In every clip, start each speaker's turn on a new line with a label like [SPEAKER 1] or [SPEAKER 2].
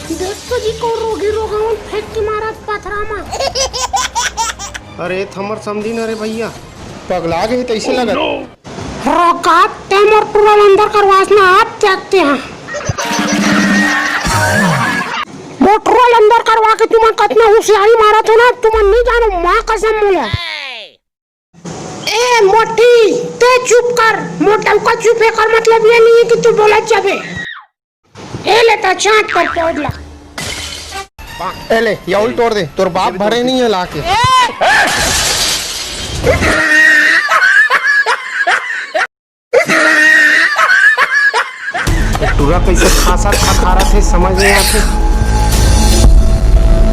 [SPEAKER 1] देख तो जी को रोगी रोगाउन फेंक के मारा पथरा में।
[SPEAKER 2] अरे थमर समझी ना रे भैया, पगला गए तैसे लगा।
[SPEAKER 1] रोकात टाइम और पूरा अंदर करवासना आप देखते हैं। मोटरोल अंदर करवा के तुम्हें कितना होशियारी मारा था ना, तुम्हें नहीं जानो माँ कसम बोला। ए मोटी ते चुप कर, मोटा का चुप है कर मतलब ये नहीं है कि तू बोला जाबे। ए लेता चाट पर पौडला।
[SPEAKER 2] ए ले याउल तोड़ दे, तोर बाप भरे नहीं है लाके। टूरा कैसे खासा खा रहा थे समझ नहीं आते।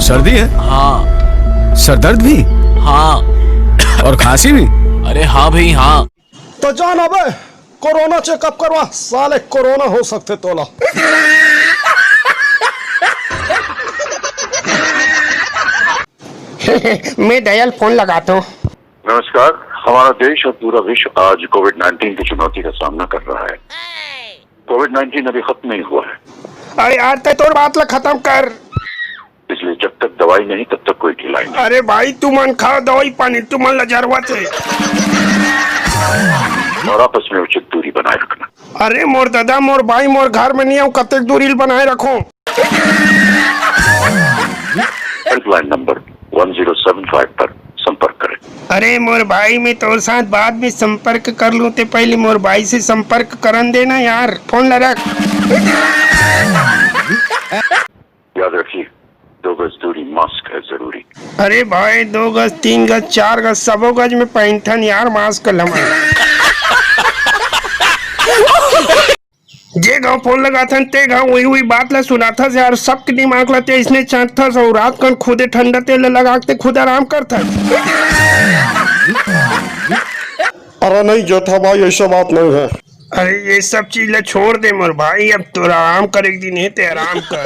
[SPEAKER 3] सर्दी है?
[SPEAKER 4] हाँ।
[SPEAKER 3] सर दर्द भी?
[SPEAKER 4] हाँ।
[SPEAKER 3] और खांसी भी?
[SPEAKER 4] अरे हाँ भाई हाँ।
[SPEAKER 5] तो जान अबे कोरोना चेकअप करवा, साले कोरोना हो सकते तोला।
[SPEAKER 2] मैं दयाल फोन लगाता हूँ।
[SPEAKER 6] नमस्कार। हमारा देश और पूरा विश्व आज कोविड-19 की चुनौती का सामना कर रहा है। कोविड-19 अभी खत्म नहीं हुआ है।
[SPEAKER 2] अरे यार ते तोर बात ला खत्म कर,
[SPEAKER 6] इसलिए जब तक दवाई नहीं तब तक कोई ढिलाई नहीं।
[SPEAKER 2] अरे भाई तू मन खा दवाई पानी, तू मन लजरवा थे।
[SPEAKER 6] और आपस में उचित दूरी बनाए रखना।
[SPEAKER 2] अरे मोर दादा मोर भाई मोर घर में नहीं आऊँ, कतक दूरी बनाए रखो।
[SPEAKER 6] हेल्पलाइन नंबर 1075 पर संपर्क करें।
[SPEAKER 2] अरे मोर भाई मैं तोर साथ बाद में संपर्क कर लूँ, ते पहले मोर भाई से संपर्क करन देना यार, फोन ला रख।
[SPEAKER 6] याद रखिए 2 गज दूरी, मास्क है जरूरी।
[SPEAKER 2] अरे भाई 2 गज 3 गज 4 गज सबो गज में पैंथन यार, मास्क लगा। जे गाँव फोन लगा था ते गाँव वही बात ला सुना था यार, सबके दिमाग ला ते इसने चाट था सो रात कन खुदे ठंडा तेल लगा के खुद आराम करता।
[SPEAKER 5] अरे नहीं जोठा भाई, ऐसा बात नहीं है।
[SPEAKER 2] अरे ये सब चीज ला छोड़ दे मोर भाई, अब तो आराम कर, एक दिन है ते आराम कर।